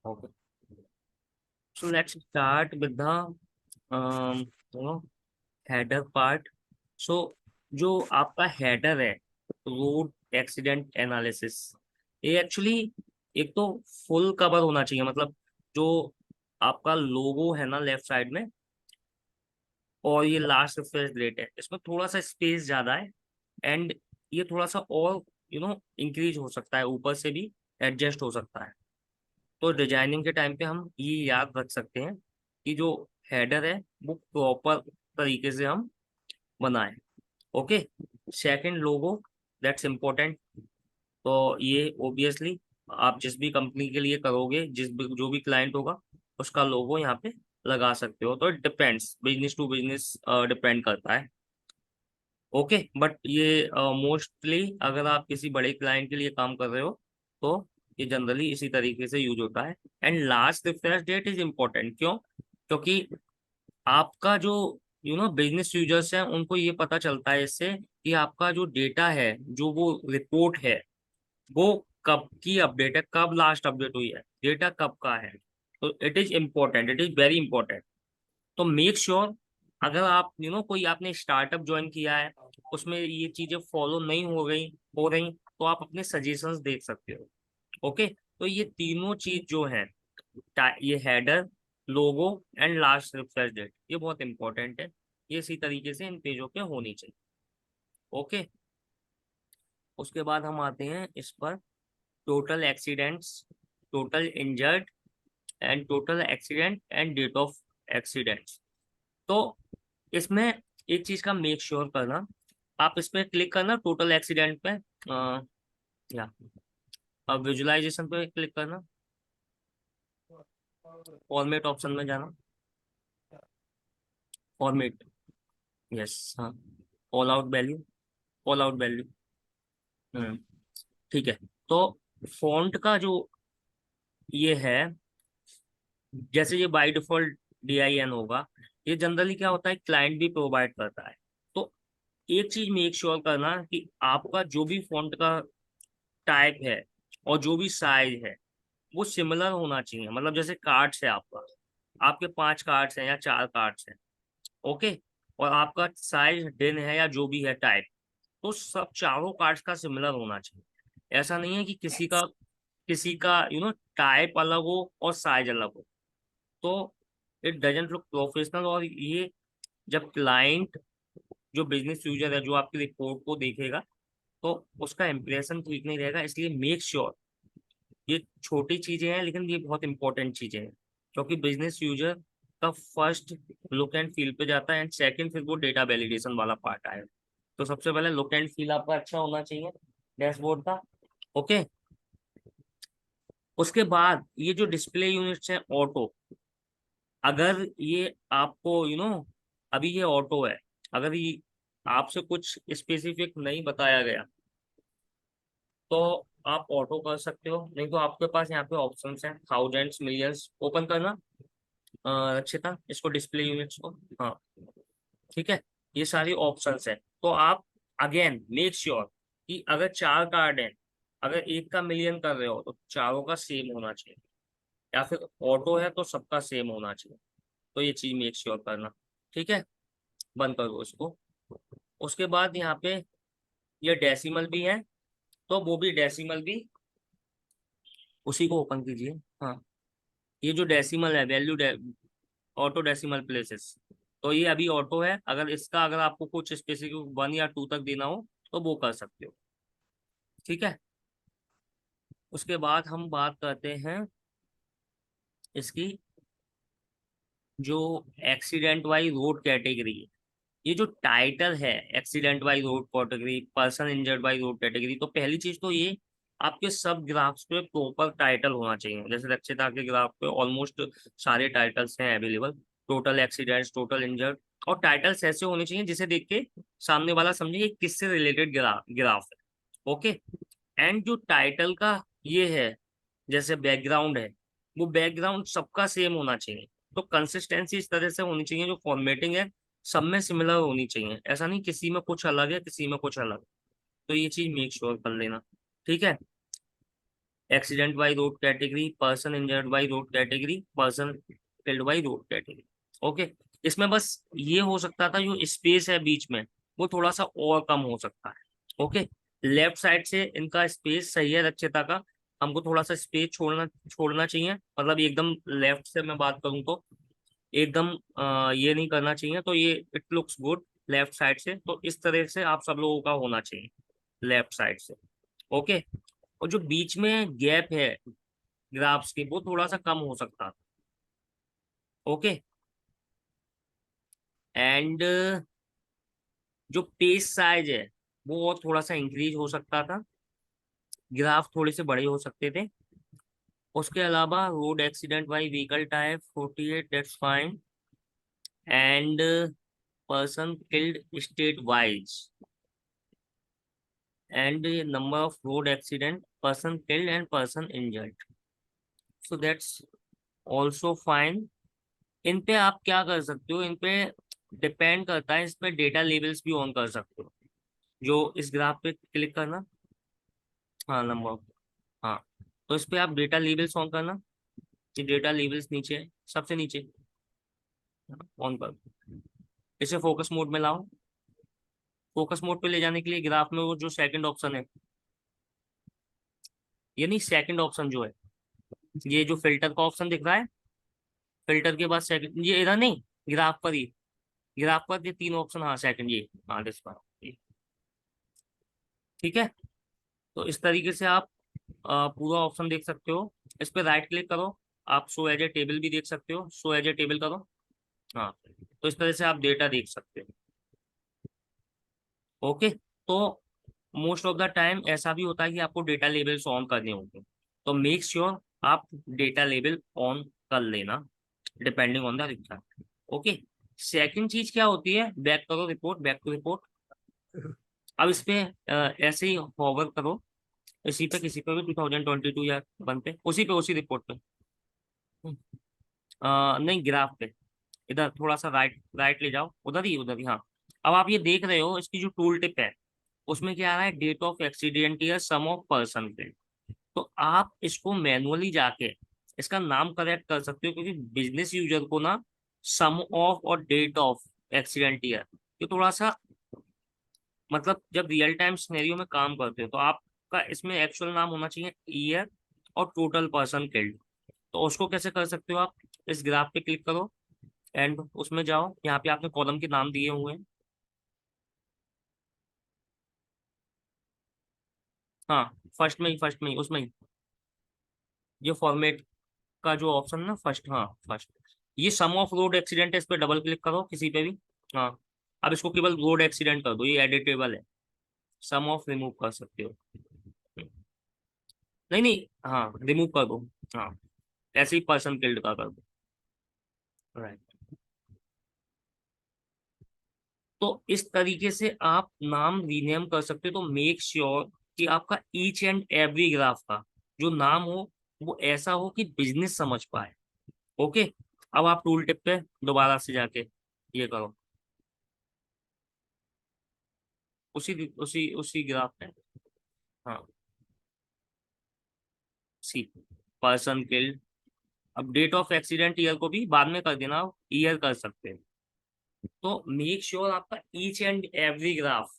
Okay. So let's start with the you know header part. So जो आपका header है, road accident analysis, ये actually एक तो फुल कवर होना चाहिए। मतलब जो आपका लोगो है ना लेफ्ट साइड में, और ये लास्ट रिफ्रेश डेट है, इसमें थोड़ा सा स्पेस ज्यादा है। एंड ये थोड़ा सा और इंक्रीज हो सकता है, ऊपर से भी एडजस्ट हो सकता है। तो डिजाइनिंग के टाइम पे हम ये याद रख सकते हैं कि जो हेडर है वो प्रॉपर तरीके से हम बनाएं। Okay. Second, logo, that's important. तो ये ऑब्वियसली आप जिस भी कंपनी के लिए करोगे, जो भी क्लाइंट होगा, उसका लोगो यहाँ पे लगा सकते हो। तो depends, business to business depend करता है। ओके, बट ये मोस्टली अगर आप किसी बड़े क्लाइंट के लिए काम कर रहे हो तो ये जनरली इसी तरीके से यूज होता है। And last refresh date is important. क्यों? क्योंकि आपका जो बिजनेस यूजर्स हैं, उनको ये पता चलता है इससे कि आपका जो डेटा है, जो वो रिपोर्ट है, वो कब की अपडेट है, कब लास्ट अपडेट हुई है, डेटा कब का है। तो it is important, it is very important. तो मेक श्योर, अगर आप कोई आपने स्टार्टअप ज्वाइन किया है, उसमें ये चीजें फॉलो नहीं हो रही, तो आप अपने सजेशंस देख सकते हो। ओके। तो ये तीनों चीज जो है, ये header, logo and last refresh date, ये बहुत इंपॉर्टेंट है। ये इसी तरीके से इन पेजों पे होनी चाहिए। ओके। उसके बाद हम आते हैं इस पर, total accidents, total injured and total accident and date of accidents. तो इसमें एक चीज का मेक श्योर करना, आप इस पे क्लिक करना टोटल एक्सीडेंट पे, या अब विजुअलाइजेशन पे क्लिक करना, फॉर्मेट ऑप्शन में जाना, फॉर्मेट, यस, हाँ, all out value, all out value. ठीक है। तो फॉन्ट का जो ये है, जैसे ये बाय डिफॉल्ट DIN होगा, ये जनरली क्या होता है, क्लाइंट भी प्रोवाइड करता है। तो एक चीज मेक श्योर करना कि आपका जो भी फॉन्ट का टाइप है और जो भी साइज है, वो सिमिलर होना चाहिए। मतलब जैसे कार्ड्स है आपका, आपके 5 कार्ड्स हैं या 4 कार्ड्स हैं, ओके, और आपका साइज 10 है या जो भी है टाइप, तो सब चारों कार्ड्स का सिमिलर होना चाहिए। ऐसा नहीं है कि किसी का टाइप अलग हो और साइज अलग हो, तो इट डजेंट लुक प्रोफेशनल। और ये जब क्लाइंट, जो बिजनेस यूजर है, जो आपकी रिपोर्ट को देखेगा, तो उसका इंप्रेशन ठीक नहीं रहेगा। इसलिए मेक श्योर, ये छोटी चीजें हैं लेकिन ये बहुत इंपॉर्टेंट चीजें हैं, क्योंकि बिजनेस यूजर का फर्स्ट लुक एंड फील पे जाता है, एंड सेकंड फिर वो डेटा वैलिडेशन वाला पार्ट आएगा। तो सबसे पहले लुक एंड फील आपका अच्छा होना चाहिए डैशबोर्ड का। ओके। उसके बाद ये जो डिस्प्ले यूनिट्स हैं ऑटो, अगर ये आपको अभी ये ऑटो है, अगर ये आपसे कुछ स्पेसिफिक नहीं बताया गया, तो आप ऑटो कर सकते हो। नहीं तो आपके पास यहाँ पे ऑप्शंस हैं, थाउजेंड्स, मिलियंस। ओपन करना रक्षिता इसको, डिस्प्ले यूनिट्स को। हाँ, ठीक है। ये सारी ऑप्शंस है। तो आप अगेन मेक श्योर कि अगर 4 कार्ड हैं, अगर एक का मिलियन कर रहे हो तो चारों का सेम होना चाहिए, या फिर ऑटो है तो सबका सेम होना चाहिए। तो ये चीज मेक श्योर करना। ठीक है, बंद करो इसको। उसके बाद यहाँ पे ये डेसिमल भी है, तो वो भी डेसिमल भी उसी को ओपन कीजिए। हाँ, ये जो डेसिमल है, वैल्यू ऑटो डेसिमल प्लेसेस, तो ये अभी ऑटो है। अगर आपको कुछ स्पेसिफिक 1 या 2 तक देना हो तो वो कर सकते हो। ठीक है। उसके बाद हम बात करते हैं इसकी, जो एक्सीडेंट वाइज रोड कैटेगरी, ये जो टाइटल है, accident by road category, person injured by road category, तो पहली चीज तो ये आपके सब ग्राफ्स पे प्रॉपर टाइटल होना चाहिए। जैसे दक्षता के ग्राफ पे ऑलमोस्ट सारे टाइटल्स हैं available, total accidents, total injured. और टाइटल्स ऐसे होने चाहिए जिसे देख के सामने वाला समझे कि किससे रिलेटेड ग्राफ है। ओके। एंड जो टाइटल का ये है, जैसे बैकग्राउंड है, वो बैकग्राउंड सबका सेम होना चाहिए। तो कंसिस्टेंसी इस तरह से होनी चाहिए, जो फॉर्मेटिंग है सब में सिमिलर होनी चाहिए। ऐसा नहीं किसी में कुछ अलग है, किसी में कुछ अलग। तो ये चीज मेक श्योर कर लेना। ठीक है। Accident by road category, person injured by road category, person killed by road category. Okay, इसमें बस ये हो सकता था जो स्पेस है बीच में वो थोड़ा सा और कम हो सकता है। ओके, लेफ्ट साइड से इनका स्पेस सही है रक्षिता का, हमको थोड़ा सा स्पेस छोड़ना छोड़ना चाहिए, मतलब एकदम लेफ्ट से मैं बात करूँ तो एकदम ये नहीं करना चाहिए, तो ये it looks good left side से, तो इस तरह से आप सब लोगों का होना चाहिए लेफ्ट साइड से। ओके, और जो बीच में गैप है ग्राफ्स के वो थोड़ा सा कम हो सकता है। ओके, एंड जो पेज साइज है वो और थोड़ा सा इंक्रीज हो सकता था, ग्राफ थोड़े से बड़े हो सकते थे। उसके अलावा road accident by vehicle type 48, that's fine, and person killed state wise, and number of road accident, person killed and person injured, so that's also fine. इन पे आप क्या कर सकते हो, इन पे डिपेंड करता है, इस पे डेटा लेबल्स भी ऑन कर सकते हो, जो इस ग्राफ पे क्लिक करना। हाँ, नंबर, हाँ, तो इस पे आप डेटा लेबल्स ऑन करना, ये डेटा लेबल्स नीचे है, सबसे नीचे ऑन कर, इसे फोकस मोड में लाओ। फोकस मोड पे ले जाने के लिए ग्राफ में वो जो सेकंड ऑप्शन है, ये नहीं, सेकंड ऑप्शन जो है, ये जो फिल्टर का ऑप्शन दिख रहा है, फिल्टर के बाद सेकंड, ये इधर नहीं, ग्राफ पर ही, ग्राफ पर ये तीन ऑप्शन, हाँ सेकंड, ये हाँ दिस पर, ठीक है। तो इस तरीके से आप पूरा ऑप्शन देख सकते हो। इस पे राइट क्लिक करो, आप शो एज ए टेबल भी देख सकते हो, शो एज ए टेबल करो। हाँ, तो इस तरह से आप डेटा देख सकते हो। ओके, तो मोस्ट ऑफ द टाइम ऐसा भी होता है कि आपको डेटा लेबल्स ऑन करने होंगे, तो मेक श्योर आप डेटा लेबल ऑन कर लेना depending on the requirement. Okay, second चीज क्या होती है, बैक करो रिपोर्ट, बैक टू रिपोर्ट। अब इस पे ऐसे ही होवर करो, इसी पे किसी पे भी 2022 या वन पे, उसी पे, उसी रिपोर्ट पे, नहीं ग्राफ पे, इधर थोड़ा सा राइट राइट ले जाओ, उधर ही, उधर ही, हाँ। अब आप ये देख रहे हो इसकी जो टूल टिप है, उसमें क्या आ रहा है, डेट ऑफ एक्सीडेंट या सम ऑफ पर्सन पे, तो आप इसको मैनुअली जाके इसका नाम करेक्ट कर सकते हो, क्योंकि बिजनेस यूजर को ना सम ऑफ और डेट ऑफ एक्सीडेंट ईयर, ये थोड़ा सा, मतलब जब रियल टाइम सिनेरियो में काम करते हो तो आपका इसमें एक्चुअल नाम होना चाहिए ईयर और टोटल पर्सन किल्ड। तो उसको कैसे कर सकते हो आप, इस ग्राफ पे क्लिक करो एंड उसमें जाओ, यहाँ पे आपने कॉलम के नाम दिए हुए हैं। हाँ, फर्स्ट में ही उसमें ही, ये फॉर्मेट का जो ऑप्शन है ना, फर्स्ट, हाँ फर्स्ट, ये सम ऑफ रोड एक्सीडेंट है, इस पे डबल क्लिक करो किसी पे भी। हाँ, अब इसको केवल रोड एक्सीडेंट कर दो, ये एडिटेबल है, सम ऑफ रिमूव कर सकते हो। नहीं नहीं, हाँ रिमूव कर दो, हाँ, ऐसे ही पर्सन किल्ड का कर दो, राइट। तो इस तरीके से आप नाम रीनेम कर सकते हो, तो मेक श्योर कि आपका ईच एंड एवरी ग्राफ का जो नाम हो वो ऐसा हो कि बिजनेस समझ पाए। ओके, अब आप टूल टिप पे दोबारा से जाके ये करो, उसी उसी उसी ग्राफ पे, हाँ, सी, पर्सन किल्ड। अब डेट ऑफ एक्सीडेंट ईयर को भी बाद में कर देना, ईयर कर सकते हैं। तो मेक श्योर आपका ईच एंड एवरी ग्राफ,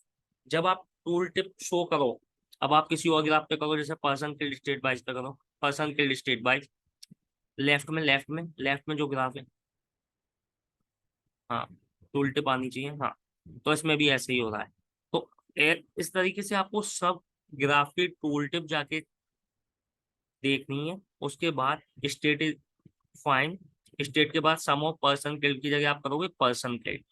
जब आप टूल टिप शो करो, अब आप किसी और ग्राफ पे करो, जैसे पर्सन किल्ड स्टेट वाइज पे करो, person killed state wise, left में, लेफ्ट में जो ग्राफ है, हाँ, टूल टिप आनी चाहिए, हाँ। तो इसमें भी ऐसे ही हो रहा है। तो इस तरीके से आपको सब ग्राफ की टूल टिप जाके देखनी है। उसके बाद स्टेट इज फाइन, स्टेट के बाद सम ऑफ पर्सन किल्ड की जगह आप करोगे पर्सन किल्ड,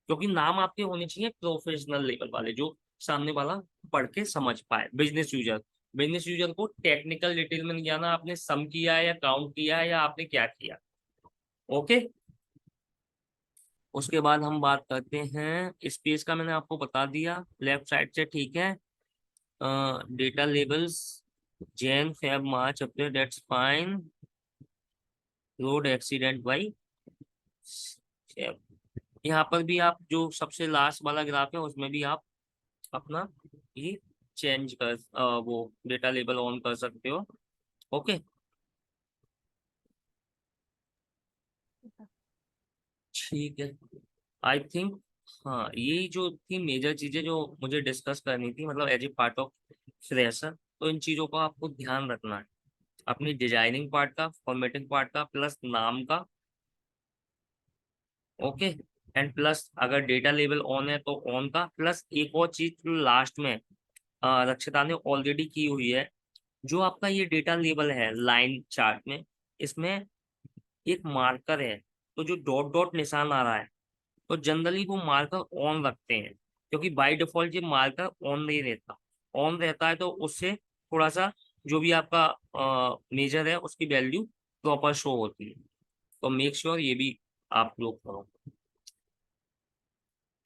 क्योंकि नाम आपके होने चाहिए प्रोफेशनल लेवल वाले, जो सामने वाला पढ़ के समझ पाए, बिजनेस यूजर। बिजनेस यूजर को टेक्निकल डिटेल में नहीं जाना, आपने सम किया है या काउंट किया है या आपने क्या किया। ओके, उसके बाद हम बात करते हैं स्पेस का, मैंने आपको बता दिया लेफ्ट साइड से, ठीक है। Data labels, Jan Feb March April, that's fine, road accident by, यहाँ पर भी आप जो सबसे लास्ट वाला ग्राफ है उसमें भी आप अपना ये चेंज कर वो डेटा लेबल ऑन कर सकते हो। ओके, ठीक है। आई थिंक हाँ, यही जो थी मेजर चीजें जो मुझे डिस्कस करनी थी, मतलब as a part of fresher. तो इन चीजों का आपको ध्यान रखना है, अपनी डिजाइनिंग पार्ट का, फॉर्मेटिंग पार्ट का, प्लस नाम का। ओके, एंड प्लस अगर डेटा लेवल ऑन है तो ऑन का, प्लस एक और चीज जो लास्ट में रक्षिता ने ऑलरेडी की हुई है, जो आपका ये डेटा लेवल है लाइन चार्ट में, इसमें एक मार्कर है। तो जो डॉट डॉट निशान आ रहा है, तो जनरली वो मार्कर ऑन रखते हैं, क्योंकि बाय डिफॉल्ट ये मार्कर ऑन नहीं रहता। ऑन रहता है तो उससे थोड़ा सा जो भी आपका मेजर है उसकी वैल्यू प्रॉपर शो होती है। तो मेक श्योर ये भी आप लोग करो।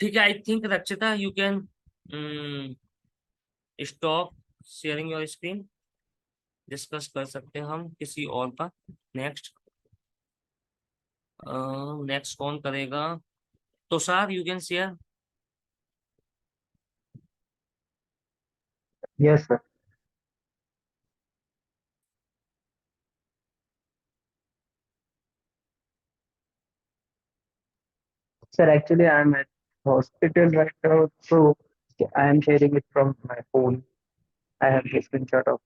ठीक है, आई थिंक रक्षिता you can stop sharing your screen. Discuss कर सकते हैं हम किसी और का। नेक्स्ट, नेक्स्ट कौन करेगा? तो sir you can share. Yes, sir. Sir, actually, I'm at hospital right now, so I am sharing it from my phone. I have a screenshot of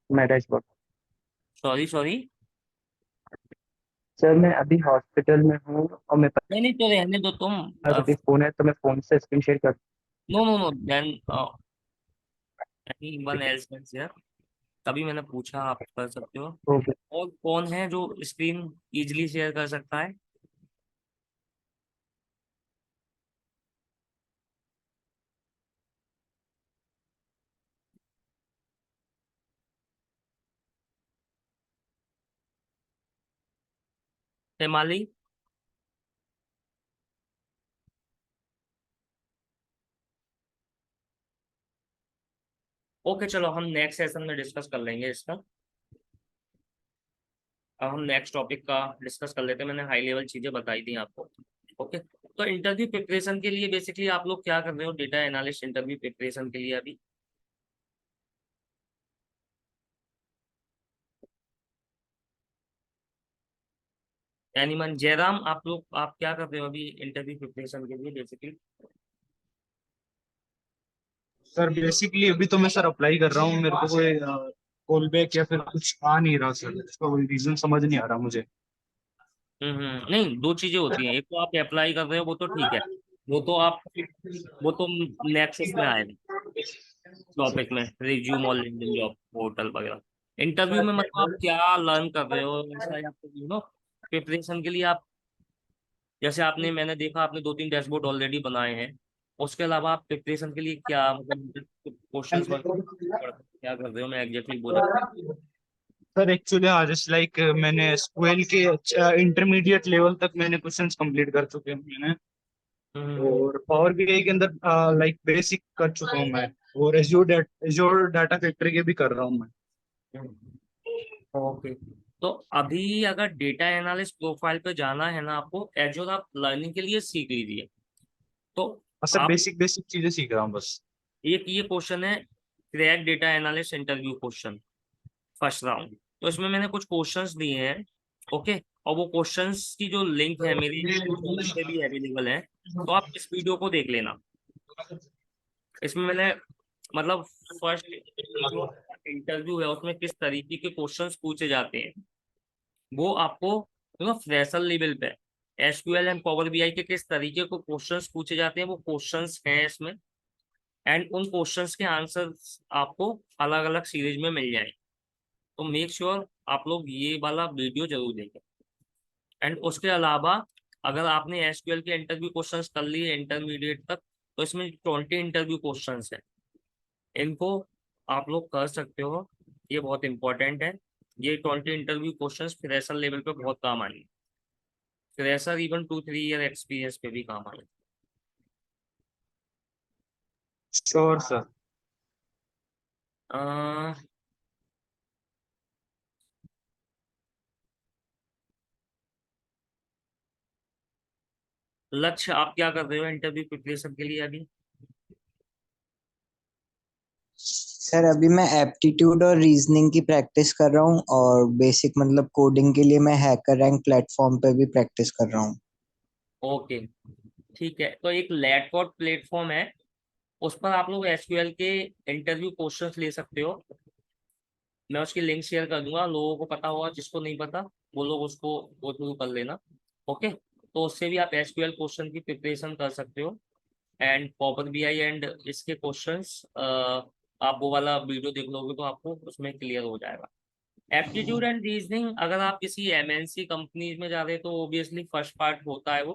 my dashboard. Sorry sorry. Sir, मैं अभी hospital में हूँ और मेरे नहीं नहीं, तो रहने दो तुम। पास अभी फोन है, तो मैं फोन से स्क्रीन शेयर कर। No no no, then any one else can share. तभी मैंने पूछा, आप कर सकते हो। ओके। और कौन है जो स्क्रीन इजीली शेयर कर सकता है? हेमाली। ओके, चलो हम नेक्स्ट सेशन में डिस्कस कर लेंगे इसका। अब हम नेक्स्ट टॉपिक का डिस्कस कर लेते हैं। मैंने हाई लेवल चीजें बताई थी आपको। ओके, तो इंटरव्यू प्रिपरेशन के लिए बेसिकली आप लोग क्या कर रहे हो डेटा एनालिस्ट इंटरव्यू प्रिपरेशन के लिए अभी? एनीमन जयराम, आप लोग आप क्या कर रहे हो अभी इंटरव्यू प्रिपरेशन के लिए बेसिकली? सर बेसिकली अभी तो मैं सर अप्लाई कर रहा हूँ, मेरे को कोई कॉल बैक या फिर कुछ आ नहीं रहा सर, इसका कोई रीजन समझ नहीं आ रहा मुझे। नहीं, दो चीजें होती हैं। एक तो आप अप्लाई कर रहे हो, वो तो ठीक है। वो तो आप, वो तो नेक्स्ट उसमें आएगा टॉपिक में, रिज्यूम और लिंक्डइन जॉब पोर्टल वगैरह। इंटरव्यू में मतलब आप क्या लर्न कर रहे हो ऐसा, या प्रिपरेशन के लिए आप, जैसे आपने, मैंने देखा आपने दो तीन डैशबोर्ड ऑलरेडी बनाए हैं। उसके अलावा आप प्रिपरेशन के लिए क्या मतलब क्वेश्चंस वगैरह क्या कर रहे हो? मैं एग्जैक्टली वो जानना। सर एक्चुअली हाँ, जस्ट लाइक मैंने स्क्वेल के इंटरमीडिएट लेवल तक मैंने क्वेश्चंस कंप्लीट कर चुके हैं मैंने। हम्म। और पावर बीआई के अंदर बेसिक कर चुका हूँ मैं। और एज्योर डाटा फैक्ट्री के भी कर रहा हूँ मैं। ओके, तो अभी अगर डेटा एनालिस्ट प्रोफाइल पे जाना है ना आपको, एजोर आप लर्निंग के लिए सीख लीजिए। तो हाँ सर, आप, बेसिक बेसिक चीजें सीख रहा हूँ बस। एक ये क्वेश्चन है, crack data analyst interview question first round. तो इसमें मैंने कुछ क्वेश्चंस दिए हैं। ओके, और वो क्वेश्चंस की जो लिंक है मेरी चैनल पे भी अवेलेबल है, तो आप इस वीडियो को देख लेना। इसमें मैंने मतलब फर्स्ट जो इंटरव्यू है उसमें किस तरीके के क्वेश्चंस पूछे जाते हैं, वो आपको फ्रेशर लेवल पे एसक्यूएल एंड पावर बीआई के किस तरीके को क्वेश्चंस पूछे जाते हैं, वो क्वेश्चंस हैं इसमें। एंड उन क्वेश्चंस के आंसर्स आपको अलग अलग सीरीज में मिल जाएंगे। तो मेक श्योर आप लोग ये वाला वीडियो जरूर देखें। एंड उसके अलावा अगर आपने एसक्यूएल के इंटरव्यू क्वेश्चंस कर लिए इंटरमीडिएट तक, तो इसमें 20 इंटरव्यू क्वेश्चंस हैं, इनको आप लोग कर सकते हो। ये बहुत इंपॉर्टेंट है। ये 20 इंटरव्यू क्वेश्चंस फ्रेशर लेवल पे बहुत काम आएंगे। फ्रेशर इवन 2-3 ईयर एक्सपीरियंस पे भी काम आएंगे। Sure sir. अह, लक्ष्य, आप क्या कर रहे हो इंटरव्यू प्रिपरेशन के लिए अभी? सर अभी मैं एप्टीट्यूड और रीजनिंग की प्रैक्टिस कर रहा हूँ और बेसिक मतलब कोडिंग के लिए मैं हैकर रैंक प्लेटफॉर्म पे भी प्रैक्टिस कर रहा हूँ। ओके, ठीक है। तो एक लैटकोड प्लेटफॉर्म है, उस पर आप लोग एसक्यूएल के इंटरव्यू क्वेश्चंस ले सकते हो। मैं उसकी लिंक शेयर कर दूंगा, लोगों को पता होगा, जिसको नहीं पता वो लोग उसको गो थ्रू कर लेना। ओके, तो उससे भी आप एसक्यूएल क्वेश्चन की प्रिपरेशन कर सकते हो। एंड पावर बीआई एंड इसके क्वेश्चंस आप वो वाला वीडियो देख लोगे तो आपको उसमें क्लियर हो जाएगा। एप्टीट्यूड एंड रीजनिंग अगर आप किसी एमएनसी कंपनीज में जा रहे हो तो ओबियसली फर्स्ट पार्ट होता है वो,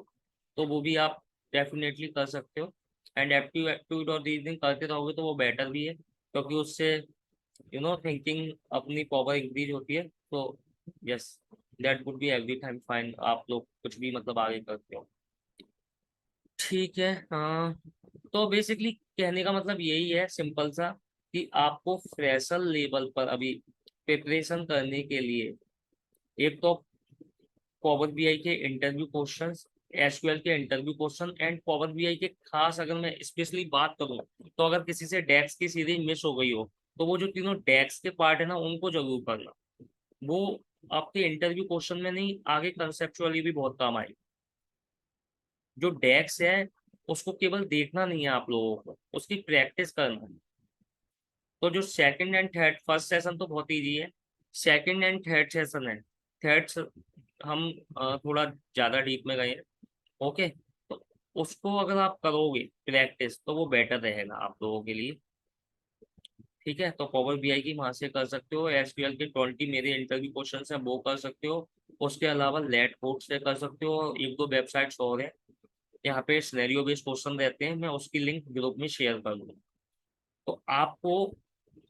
तो वो भी आप डेफिनेटली कर सकते हो। एंड एप्टीट्यूड और रीजनिंग करते रहोगे तो वो बेटर भी है, क्योंकि उससे थिंकिंग अपनी पावर इंक्रीज होती है। तो yes, that would be every time find, आप लोग कुछ भी मतलब आगे करते हो। ठीक है, हाँ। तो बेसिकली कहने का मतलब यही है सिंपल सा, कि आपको फ्रेशर लेवल पर अभी प्रिपरेशन करने के लिए एक तो पावर बीआई के इंटरव्यू क्वेश्चंस, एसक्यूएल के interview question and power BI के खास अगर मैं स्पेशली बात करूं तो अगर किसी से डेक्स की सीरीज मिस हो गई हो तो वो जो तीनों डेक्स के पार्ट है ना उनको जरूर करना। वो आपके इंटरव्यू क्वेश्चन में नहीं, आगे कंसेप्चुअली भी बहुत काम आएगी। जो डेक्स है उसको केवल देखना नहीं है आप लोगों को, उसकी प्रैक्टिस करना है। तो जो second and third, first session तो बहुत इजी है, सेकंड एंड थर्ड सेशन है, थर्ड हम थोड़ा ज्यादा डीप में गए हैं। ओके, तो उसको अगर आप करोगे प्रैक्टिस तो वो बेटर रहेगा आप लोगों के लिए। ठीक है, तो पावर बीआई की वहां से कर सकते हो, एसक्यूएल के 20 मेरे इंटरव्यू क्वेश्चन है वो कर सकते हो। उसके अलावा लेट कोड से कर सकते हो, एक दो वेबसाइट्स और है, यहाँ पे सिनेरियो बेस्ड क्वेश्चन रहते हैं, मैं उसकी लिंक ग्रुप में शेयर कर दूंगा। तो आपको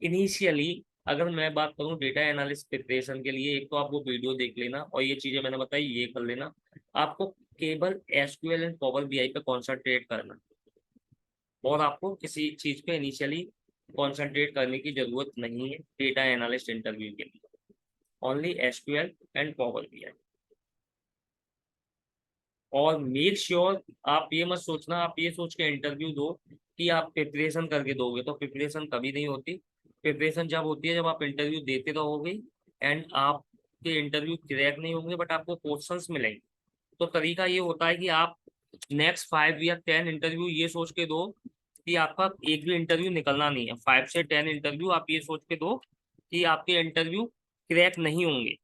इनिशियली अगर मैं बात करूं डेटा एनालिस्ट प्रिपरेशन के लिए, एक तो आप वो वीडियो देख लेना और ये चीजें मैंने बताई ये कर लेना। आपको केवल एसक्यूएल एंड पावर बीआई पे कॉन्सेंट्रेट करना, और आपको किसी चीज पे इनिशियली कॉन्सेंट्रेट करने की जरूरत नहीं है डेटा एनालिस्ट इंटरव्यू के लिए, only SQL and power BI. और मेक श्योर आप ये मत सोचना, आप ये सोच के इंटरव्यू दो कि आप प्रिपरेशन करके दोगे, तो प्रिपरेशन कभी नहीं होती। प्रिपरेशन जब होती है जब आप इंटरव्यू देते रहोगे एंड आपके इंटरव्यू क्रैक नहीं होंगे बट आपको क्वेश्चंस मिलेंगे। तो तरीका ये होता है कि आप नेक्स्ट 5 या 10 इंटरव्यू ये सोच के दो कि आपका एक भी इंटरव्यू निकलना नहीं है। 5 से 10 इंटरव्यू आप ये सोच के दो कि आपके इंटरव्यू क्रैक नहीं होंगे।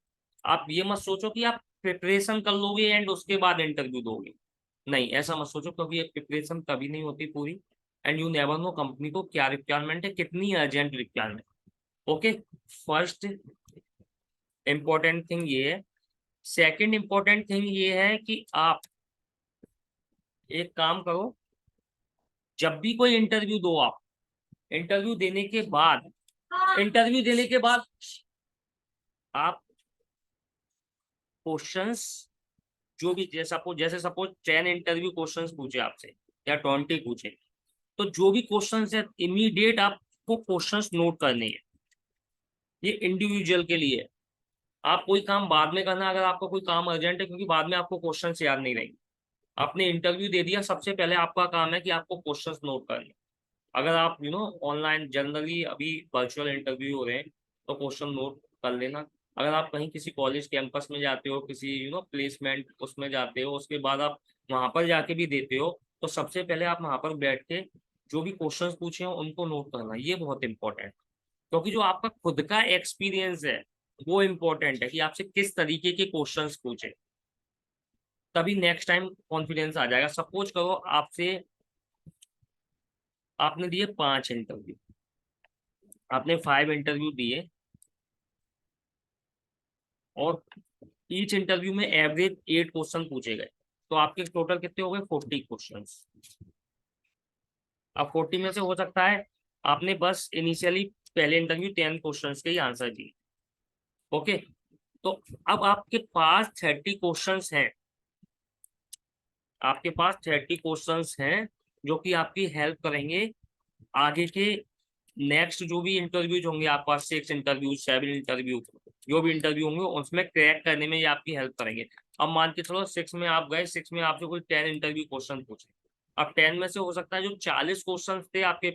आप ये मत सोचो कि आप प्रिपरेशन कर लोगे एंड उसके बाद इंटरव्यू दोगे, नहीं ऐसा मत सोचो, क्योंकि ये प्रिपरेशन कभी नहीं होती पूरी। And you never know company को क्या रिक्वायरमेंट है, कितनी urgent requirement. Okay, first important thing ये है। सेकंड इंपॉर्टेंट थिंग ये है कि आप एक काम करो, जब भी कोई इंटरव्यू दो आप इंटरव्यू देने के बाद इंटरव्यू देने के बाद आप क्वेश्चंस जो भी, जैसे सपोज 10 इंटरव्यू क्वेश्चंस पूछे आपसे या 20 पूछे, तो जो भी क्वेश्चंस है इमीडिएट आपको क्वेश्चंस नोट करने हैं। ये इंडिविजुअल के लिए है। आप कोई काम बाद में करना अगर आपका कोई काम अर्जेंट है, क्योंकि बाद में आपको क्वेश्चंस याद नहीं रहेंगे। आपने इंटरव्यू दे दिया, सबसे पहले आपका काम है कि आपको क्वेश्चंस नोट करने। अगर आप ऑनलाइन जनरली अभी वर्चुअल इंटरव्यू हो रहे हैं तो क्वेश्चन नोट कर लेना। अगर आप कहीं किसी कॉलेज कैंपस में जाते हो, किसी प्लेसमेंट उसमें जाते हो, उसके बाद आप वहां पर जाके भी देते हो, तो सबसे पहले आप वहां पर बैठ के जो भी क्वेश्चंस पूछे हो उनको नोट करना, ये बहुत इंपॉर्टेंट। क्योंकि जो आपका खुद का एक्सपीरियंस है वो इम्पोर्टेंट है कि आपसे किस तरीके के क्वेश्चंस पूछे, तभी नेक्स्ट टाइम कॉन्फिडेंस आ जाएगा। सपोज करो आपसे आपने दिए 5 इंटरव्यू, आपने 5 इंटरव्यू दिए और ईच इंटरव्यू में एवरेज 8 क्वेश्चन पूछे गए, तो आपके टोटल कितने हो गए 40 क्वेश्चंस। अब 40 में से हो सकता है आपने बस इनिशियली पहले इंटरव्यू 10 क्वेश्चंस के ही आंसर दिए। ओके, तो अब आपके पास 30 क्वेश्चंस हैं, आपके पास 30 क्वेश्चंस हैं जो कि आपकी हेल्प करेंगे आगे के नेक्स्ट जो भी इंटरव्यूज होंगे, आपके पास 6 इंटरव्यू 7 इंटरव्यू जो भी इंटरव्यू होंगे उसमें क्रैक करने में ये आपकी हेल्प करेंगे। अब मान के चलो 6 में आप गए, 6 में आपसे कोई 10 इंटरव्यू क्वेश्चन पूछे, अब 10 में से हो सकता है जो 40 क्वेश्चन थे आपके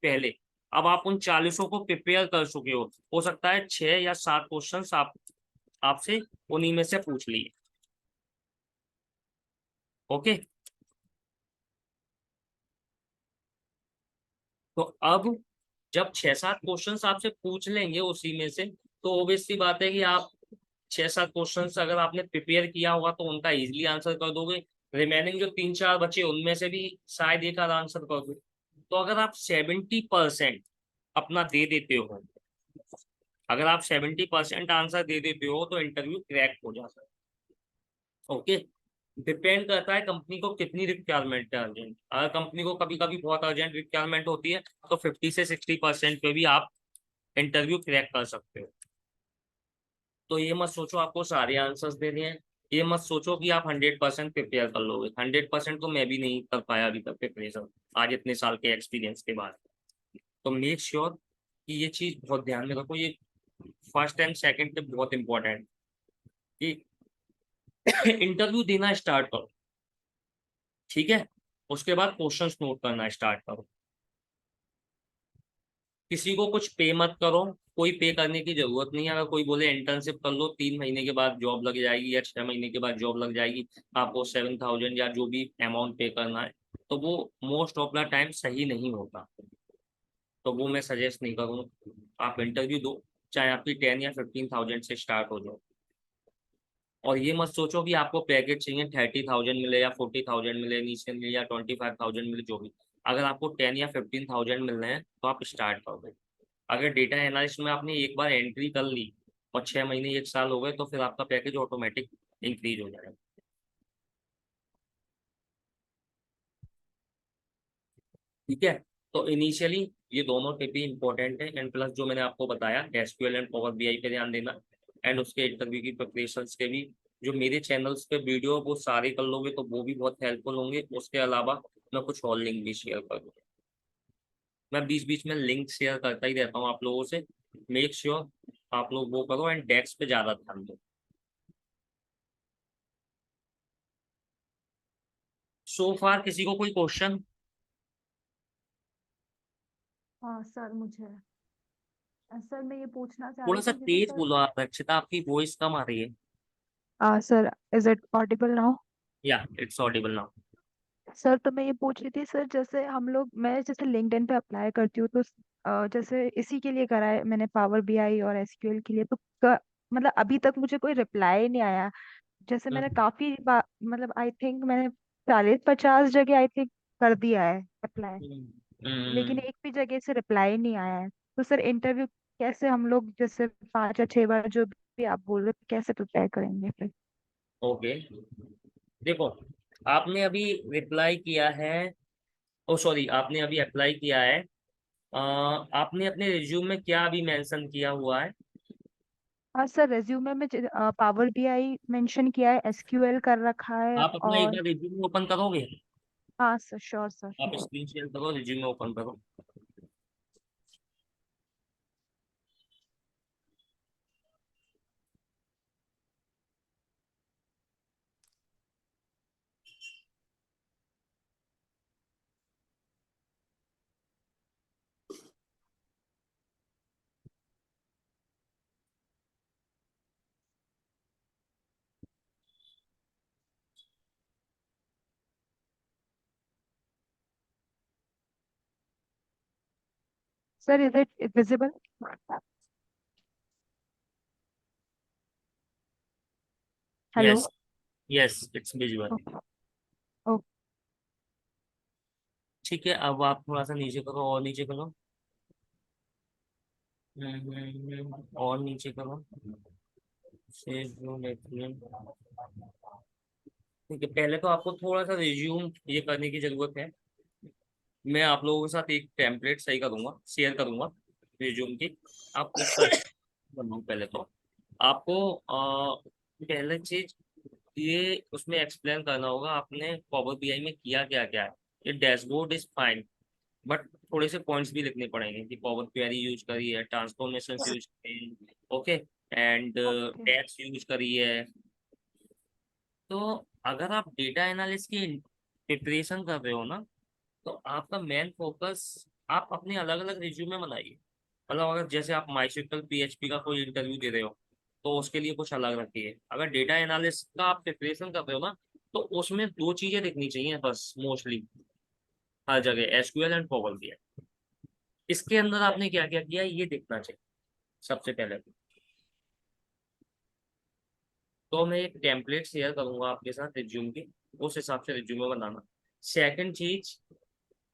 पहले अब आप उन 40 को प्रिपेयर कर चुके हो सकता है 6 या 7 क्वेश्चंस आपसे उन्हीं में से पूछ लिए। ओके, तो अब जब 6-7 क्वेश्चंस आपसे पूछ लेंगे उसी में से, तो ऑब्वियस सी बात है कि आप 6-7 क्वेश्चंस अगर आपने प्रिपेयर किया होगा तो उनका इजीली आंसर कर दोगे। रिमेनिंग जो 3-4 बचे उनमें से भी शायद एक आध आंसर कर दो। तो अगर आप 70% अपना दे देते हो, अगर आप 70% आंसर दे देते हो तो इंटरव्यू क्रैक हो जाता है। ओके, डिपेंड करता है कंपनी को कितनी रिक्वायरमेंट है अर्जेंट। अगर कंपनी को कभी कभी बहुत अर्जेंट रिक्वायरमेंट होती है तो 50 से 60% पे भी आप इंटरव्यू क्रैक कर सकते हो। तो ये मत सोचो आपको सारे आंसर्स देने हैं, ये मत सोचो कि आप 100% प्रिपेयर कर लोगे। 100% तो मैं भी नहीं कर पाया अभी तक प्रिपरेशन, आज इतने साल के एक्सपीरियंस के बाद। तो मेक श्योर कि ये चीज बहुत ध्यान में रखो, ये फर्स्ट एंड सेकंड पे बहुत इंपॉर्टेंट कि इंटरव्यू देना स्टार्ट करो, ठीक है। उसके बाद क्वेश्चंस नोट करना स्टार्ट करो। किसी को कुछ पे मत करो, कोई पे करने की जरूरत नहीं है। अगर कोई बोले इंटर्नशिप कर लो 3 महीने के बाद जॉब लग जाएगी या 6 महीने के बाद जॉब लग जाएगी, आपको 7,000 या जो भी अमाउंट पे करना है, तो वो मोस्ट ऑफ द टाइम सही नहीं होता। तो वो मैं सजेस्ट नहीं करूँगा। आप इंटरव्यू दो, चाहे आपकी 10 या 15,000 से स्टार्ट हो जाए। और ये मत सोचो कि आपको पैकेज चाहिए 30,000 मिले या 40,000 मिले, नीचे मिले या 25,000 मिले, जो भी। अगर आपको 10 या 15,000 मिल रहे हैं तो आप स्टार्ट कर दो। अगर डेटा एनालिस्ट में आपने एक बार एंट्री कर ली और 6 महीने 1 साल हो गए तो फिर आपका पैकेज ऑटोमेटिक इंक्रीज हो जाएगा। ठीक है, तो इनिशियली ये दोनों टिप ही इंपॉर्टेंट है, एंड प्लस जो मैंने आपको बताया एसक्यूएल एंड पावर बीआई पे ध्यान देना, एंड उसके इंटरव्यू की प्रिपरेशंस के भी जो मेरे चैनल्स पे वीडियो वो सारे कर लोगे तो वो भी बहुत हेल्पफुल होंगे। उसके अलावा मैं कुछ और लिंक भी शेयर कर दूँगा। मैं बीच बीच में लिंक शेयर करता ही रहता हूँ आप लोगों से। मेक श्योर आप लोग वो करो एंड डेस्क पे ज़्यादा ध्यान दो। सो फार किसी को कोई क्वेश्चन? हाँ सर, मुझे सर मैं ये पूछना चाह थोड़ा रही सा थी जैसे तेज सर। बोलो आप रक्षिता, आपकी वॉइस कम आ रही है। Sir, is it Audible now? या इट्स ऑडिबल नाउ। सर तो मैं ये पूछ रही थी सर, जैसे मैं जैसे लिंक्डइन पे अप्लाई करती हूँ तो जैसे इसी के लिए करा है मैंने, पावर बीआई और एसक्यूएल के लिए, तो मतलब अभी तक मुझे कोई रिप्लाई नहीं आया। जैसे मैंने काफी मतलब आई थिंक मैंने 40-50 जगह आई थिंक कर दिया है अप्लाई, लेकिन एक भी जगह से रिप्लाई नहीं आया है। तो सर इंटरव्यू कैसे हम लोग जैसे 5 या 6 बार जो भी आप बोल रहे हो कैसे प्रिपेयर करेंगे फिर? ओके, देखो आपने अभी रिप्लाई किया है, ओ सॉरी आपने अभी अप्लाई किया है। आपने अपने रिज्यूम में क्या अभी मेंशन किया हुआ है? हाँ सर, रेज्यूमे में पावर बीआई मेंशन किया है, एसक्यूएल कर रखा है आप अपना एक और। बार रिज्यूम ओपन करोगे? हाँ सर, श्योर सर। आप स्क्रीन शेयर करो, रिज्यूम ओपन करो। Sir is it visible? Hello. Yes, yes it's visual. Okay. ठीक है, अब आप थोड़ा सा नीचे करो, और नीचे करो। और नीचे करो। सेव जो लेफ्ट। ठीक है, पहले तो आपको थोड़ा सा रिज्यूम ये करने की जरूरत है। मैं आप लोगों के साथ एक टेम्पलेट सही करूंगा, शेयर करूंगा रिज्यूम की। आप उसका बनाओ पहले तो। आपको पहले चीज ये उसमें एक्सप्लेन करना होगा आपने पावर बीआई में किया क्या क्या है। ये डैशबोर्ड इज फाइन, बट थोड़े से पॉइंट्स भी लिखने पड़ेंगे कि पावर क्वेरी यूज करी है, ट्रांसफॉर्मेशन यूज करी है, okay, and okay tax use करी है। तो अगर आप डेटा एनालिस्ट की प्रिपरेशन कर रहे हो ना, तो आपका मेन फोकस आप अपने अलग अलग रिज्यूमे बनाइए। मतलब अगर जैसे आप माइस्क्ल पीएचपी का कोई इंटरव्यू दे रहे हो तो उसके लिए कुछ अलग रखिए। अगर डेटा एनालिस्ट का आप प्रिपरेशन कर रहे हो ना, तो उसमें दो चीजें दिखनी चाहिए बस मोस्टली हर जगह, एसक्यूएल एंड पावर बीआई। इसके अंदर आपने क्या क्या किया ये देखना चाहिए सबसे पहले। तो मैं एक टेम्पलेट शेयर करूंगा आपके साथ रिज्यूम की, उस हिसाब से रिज्यूमे बनाना। सेकंड चीज,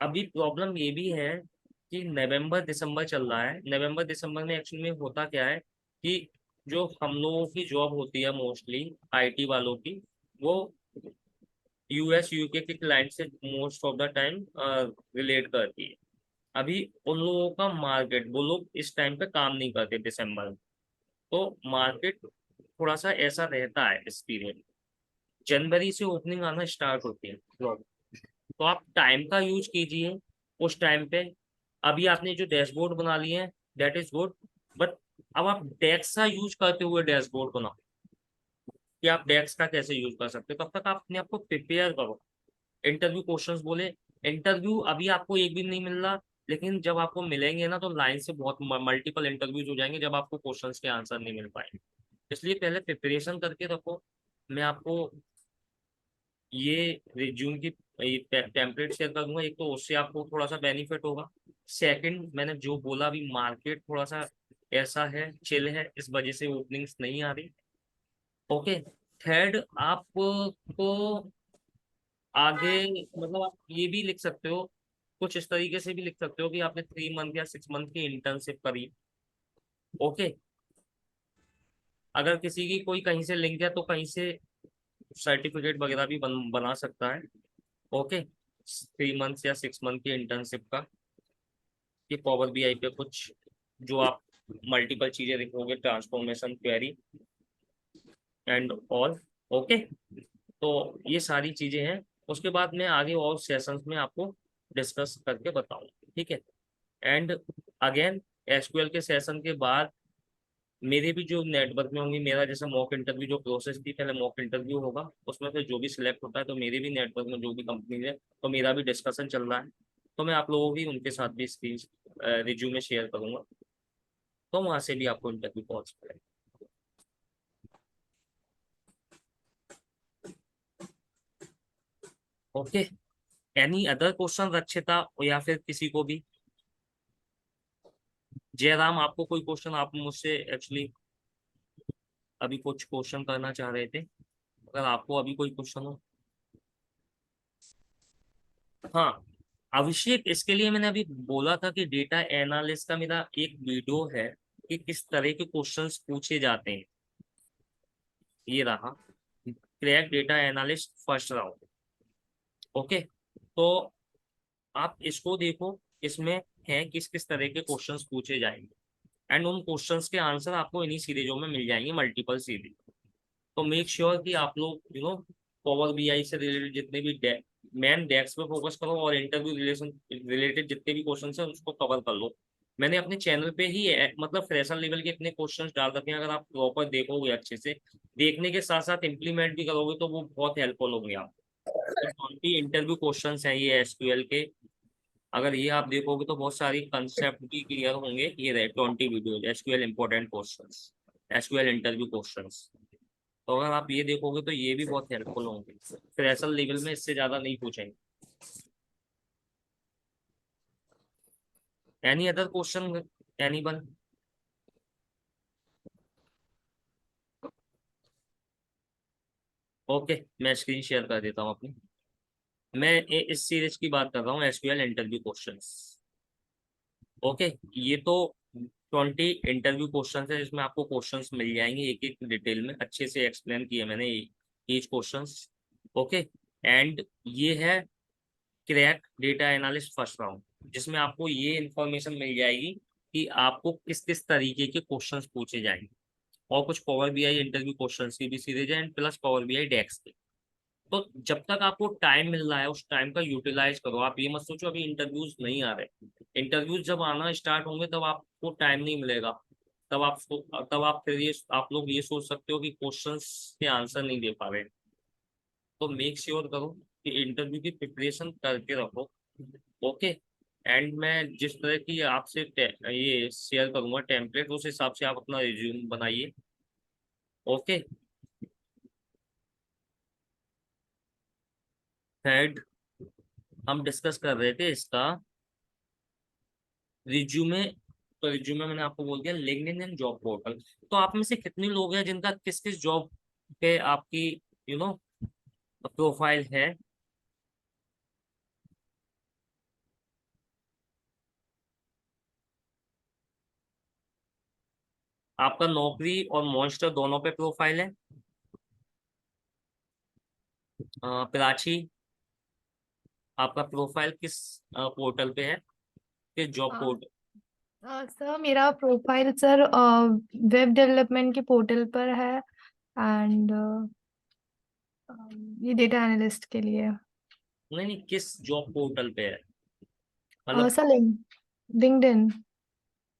अभी प्रॉब्लम ये भी है कि नवंबर दिसंबर चल रहा है। नवंबर दिसंबर में एक्चुअली में होता क्या है कि जो हम लोगों की जॉब होती है मोस्टली आईटी वालों की, वो यूएस यूके के क्लाइंट से most of the time relate करती है। अभी उन लोगों का मार्केट, वो लोग इस टाइम पे काम नहीं करते दिसंबर में, तो मार्केट थोड़ा सा ऐसा रहता है इस पीरियड। जनवरी से ओपनिंग आना स्टार्ट होती है job। तो आप टाइम का यूज कीजिए उस टाइम पे। अभी आपने जो डैशबोर्ड बना लिए हैं दैट इज गुड, बट अब आप डेक्स का यूज करते हुए डैशबोर्ड बनाओ कि आप डेक्स का कैसे यूज कर सकते हो। तब तक आप अपने आप को प्रिपेयर करो। इंटरव्यू क्वेश्चंस बोले, इंटरव्यू अभी आपको एक भी नहीं मिल रहा, लेकिन जब आपको मिलेंगे ना तो लाइन से बहुत मल्टीपल इंटरव्यूज हो जाएंगे जब आपको क्वेश्चंस के आंसर नहीं मिल पाएंगे। इसलिए पहले प्रिपरेशन करके रखो। मैं आपको ये रिज्यूम की टेम्पलेट शेयर कर दूंगा, एक तो उससे आपको थोड़ा सा बेनिफिट होगा। सेकंड, मैंने जो बोला अभी मार्केट थोड़ा सा ऐसा है, चिल है, इस वजह से ओपनिंग्स नहीं आ रही। ओके। थर्ड, आपको आगे मतलब आप ये भी लिख सकते हो, कुछ इस तरीके से भी लिख सकते हो कि आपने 3 मंथ या 6 मंथ की इंटर्नशिप करी। ओके। अगर किसी की कोई कहीं से लिंक है तो कहीं से सर्टिफिकेट वगैरह भी बना सकता है। ओके। 3 मंथ या 6 मंथ की इंटर्नशिप का, कि पावर बीआई पे कुछ जो आप मल्टीपल चीजें लिखोगे, transformation, query and all. Okay. तो ये सारी चीजें हैं। उसके बाद मैं आगे और सेशंस में आपको डिस्कस करके बताऊंगा, ठीक है। एंड अगेन, एसक्यूएल के सेशन के बाद मेरे भी जो नेटवर्क में होंगी, मेरा जैसे मॉक इंटरव्यू जो प्रोसेस थी, पहले मॉक इंटरव्यू होगा, उसमें फिर जो भी सिलेक्ट होता है तो मेरे भी नेटवर्क में जो भी कंपनी है तो मेरा भी डिस्कशन चल रहा है, तो मैं आप लोगों की उनके साथ भी स्क्रीन रिज्यूमे शेयर करूंगा, तो वहां से भी आपको इंटरव्यू पहुंच पाएगा। ओके। एनी अदर क्वेश्चन रक्षिता या फिर किसी को भी? जयराम, आपको कोई क्वेश्चन, आप मुझसे एक्चुअली अभी कुछ क्वेश्चन करना चाह रहे थे, अगर आपको अभी कोई क्वेश्चन हो। हाँ अभिषेक, इसके लिए मैंने अभी बोला था कि डेटा एनालिस्ट का मेरा एक वीडियो है कि किस तरह के क्वेश्चंस पूछे जाते हैं। ये रहा, crack data analyst first round. Okay. तो आप इसको देखो, इसमें है किस किस तरह के क्वेश्चंस पूछे जाएंगे, एंड उन क्वेश्चंस के आंसर आपको इन्हीं सीरीजों में मिल जाएंगे, मल्टीपल सीरीज। तो मेक श्योर कि आप लोग पावर बीआई से रिलेटेड जितने भी मेन डेस्क पे फोकस करो, और इंटरव्यू रिलेटेड जितने भी क्वेश्चन हैं उसको कवर कर लो। मैंने अपने चैनल पे ही मतलब फ्रेशर लेवल के इतने क्वेश्चंस डाल रखे हैं, अगर आप प्रॉपर देखोगे, अच्छे से देखने के साथ साथ इम्प्लीमेंट भी करोगे तो वो बहुत हेल्पफुल होंगे आप। तो 20 इंटरव्यू क्वेश्चंस हैं ये एसक्यूएल के। अगर ये आप देखोगे तो बहुत सारी कंसेप्ट भी क्लियर होंगे। ये रहे 20 video SQL important questions, SQL interview questions. तो अगर आप ये देखोगे तो ये भी बहुत हेल्पफुल होंगे। फ्रेशर लेवल में इससे ज्यादा नहीं पूछेंगे। Any other question anyone? Okay, मैं स्क्रीन शेयर कर देता हूँ अपनी। मैं इस सीरीज की बात कर रहा हूँ, एसक्यूएल इंटरव्यू क्वेश्चंस। ओके। ये तो 20 इंटरव्यू क्वेश्चंस है जिसमें आपको क्वेश्चंस मिल जाएंगे, एक एक डिटेल में अच्छे से एक्सप्लेन किए मैंने ईच क्वेश्चंस। ओके। एंड ये है crack data analyst first round, जिसमें आपको ये इंफॉर्मेशन मिल जाएगी कि आपको किस किस तरीके के क्वेश्चंस पूछे जाएंगे, और कुछ पावर बीआई इंटरव्यू क्वेश्चंस की भी सीरीज है, एंड प्लस पावर बीआई डेक्स के। तो जब तक आपको टाइम मिल रहा है उस टाइम का यूटिलाइज करो। आप ये मत सोचो अभी इंटरव्यूज नहीं आ रहे। इंटरव्यूज जब आना स्टार्ट होंगे तब आपको टाइम नहीं मिलेगा, तब आप फिर ये आप लोग ये सोच सकते हो कि क्वेश्चंस के आंसर नहीं दे पा रहे। तो मेक श्योर करो कि इंटरव्यू की प्रिपरेशन करके रखो। ओके। एंड मैं जिस तरह की आपसे ये शेयर करूंगा टेम्पलेट, उस हिसाब से आप अपना रिज्यूम बनाइए। ओके। थर्ड हम डिस्कस कर रहे थे इसका रिज्यूमे। तो रिज्यूमे मैंने आपको बोल दिया, लिंक्डइन एंड जॉब पोर्टल। तो आप में से कितने लोग हैं जिनका किस किस जॉब पे आपकी प्रोफाइल है? आपका नौकरी और मॉन्स्टर दोनों पे प्रोफाइल है? प्राची, आपका प्रोफाइल किस पोर्टल पे है, किस जॉब पोर्टल? सर मेरा प्रोफाइल सर वेब डेवलपमेंट के पोर्टल पर है एंड ये डेटा एनालिस्ट के लिए नहीं नहीं, किस जॉब पोर्टल पे है मतलब? Sir LinkedIn.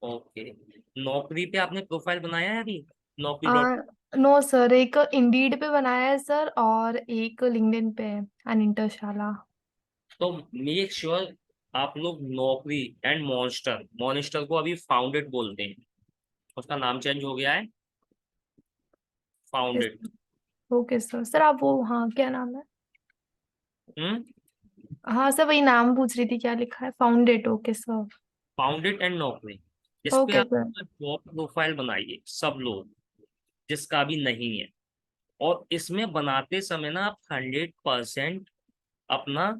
ओके। नौकरी पे आपने प्रोफाइल बनाया है अभी? नौकरी। नो सर, एक इंडीड पे बनाया है सर और एक लिंक्डइन पे है अनिंटाशाला। तो मेक श्योर आप लोग नौकरी एंड मॉन्स्टर, मॉन्स्टर को अभी फाउंडेड बोलते हैं, उसका नाम चेंज हो गया है, फाउंडेड। Okay sir. सर आप वो, हाँ क्या नाम है? हम्म। हाँ सर वही नाम पूछ रही थी, क्या लिखा है? Founded. Okay sir. Founded and नौकरी, इस पे ओके आप सर। जॉब प्रोफाइल बनाइए सब लोग, जिसका भी नहीं है। और इसमें बनाते समय ना आप 100% अपना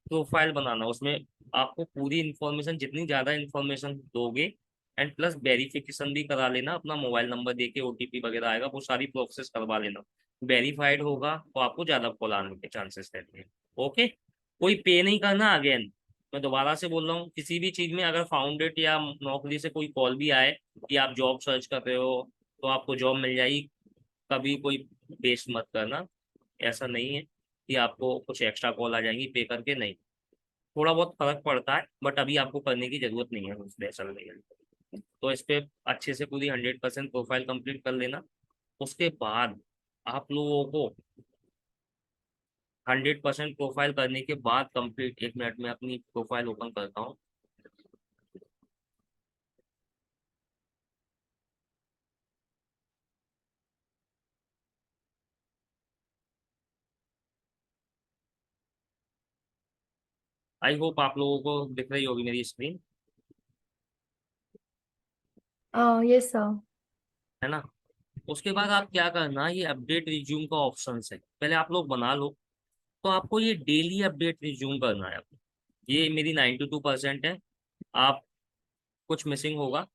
प्रोफाइल बनाना, उसमें आपको पूरी इंफॉर्मेशन, जितनी ज्यादा इंफॉर्मेशन दोगे, एंड प्लस वेरिफिकेशन भी करा लेना, अपना मोबाइल नंबर देके ओटीपी वगैरह आएगा, वो सारी प्रोसेस करवा लेना। वेरीफाइड होगा तो आपको ज्यादा कॉल आने के चांसेस रहते हैं। ओके। कोई पे नहीं करना अगेन, मैं दोबारा से बोल रहा हूँ, किसी भी चीज में अगर फाउंडेड या नौकरी से कोई कॉल भी आए कि आप जॉब सर्च कर रहे हो तो आपको जॉब मिल जाएगी, कभी कोई वेस्ट मत करना। ऐसा नहीं है कि आपको कुछ एक्स्ट्रा कॉल आ जाएंगी पे करके, नहीं। थोड़ा बहुत फर्क पड़ता है बट अभी आपको करने की जरूरत नहीं है उस ऐसा लगेगा। तो इस पे अच्छे से पूरी 100% प्रोफाइल कंप्लीट कर लेना। उसके बाद आप लोगों को 100% प्रोफाइल करने के बाद कंप्लीट, 1 मिनट में अपनी प्रोफाइल ओपन करता हूँ। आई होप आप लोगों को दिख रही होगी मेरी स्क्रीन, यस सर। है ना? उसके बाद आप क्या करना, ये अपडेट रिज्यूम का ऑप्शन है, पहले आप लोग बना लो। तो आपको ये डेली अपडेट रिज्यूम करना है। ये मेरी 92% है, आप कुछ मिसिंग होगा,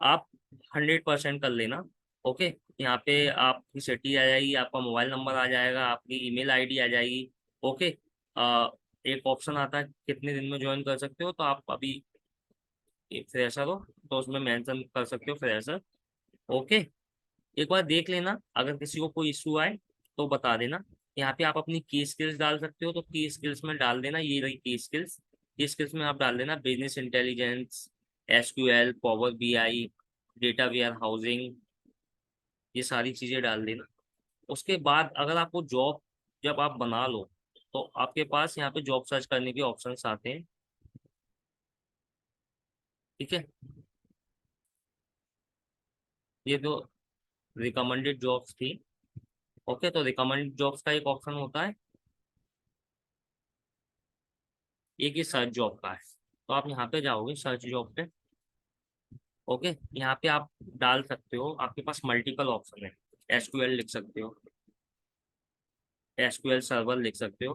आप 100% कर लेना। ओके। यहाँ पे आपकी सिटी आ जाएगी, आपका मोबाइल नंबर आ जाएगा, आपकी ईमेल आईडी आ जाएगी। ओके। एक ऑप्शन आता है कितने दिन में ज्वाइन कर सकते हो, तो आप अभी एक फ्रेशर हो तो उसमें मेंशन कर सकते हो फ्रेशर। ओके। एक बार देख लेना, अगर किसी को कोई इशू आए तो बता देना। यहाँ पे आप अपनी की स्किल्स डाल सकते हो, तो की स्किल्स में डाल देना, ये रही की स्किल्स। की स्किल्स में आप डाल देना business intelligence, SQL, power BI, data warehousing, ये सारी चीजें डाल देना। उसके बाद अगर आपको जॉब जब आप बना लो तो आपके पास यहाँ पे जॉब सर्च करने के ऑप्शंस आते हैं। ठीक है। ये तो रिकमेंडेड जॉब्स थी। ओके। तो रिकमेंडेड जॉब्स का एक ऑप्शन होता है, एक ही सर्च जॉब का है। तो आप यहाँ पे जाओगे सर्च जॉब पे। ओके। यहाँ पे आप डाल सकते हो, आपके पास मल्टीपल ऑप्शन है। एसक्यूएल लिख सकते हो, एसक्यूएल सर्वर लिख सकते हो।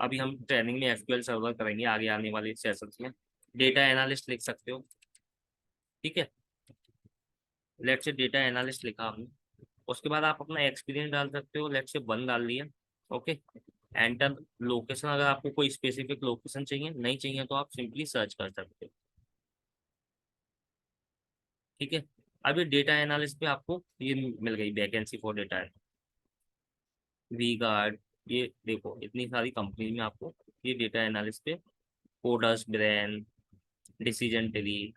अभी हम ट्रेनिंग में एसक्यूएल सर्वर करेंगे आगे आने वाले सेशंस में। डेटा एनालिस्ट लिख सकते हो। ठीक है। लेट्स से डेटा एनालिस्ट लिखा हमने। उसके बाद आप अपना एक्सपीरियंस डाल सकते हो, लेट्स से 1 डाल दिया। ओके। एंटर लोकेशन, अगर आपको कोई स्पेसिफिक लोकेशन चाहिए, नहीं चाहिए तो आप सिंपली सर्च कर सकते हो। ठीक है। अभी डेटा एनालिस्ट पे आपको ये मिल गई vacancy for data, V Guard, ये देखो इतनी सारी कंपनी में आपको ये डेटा एनालिस्ट पे, codes brain, decision tree.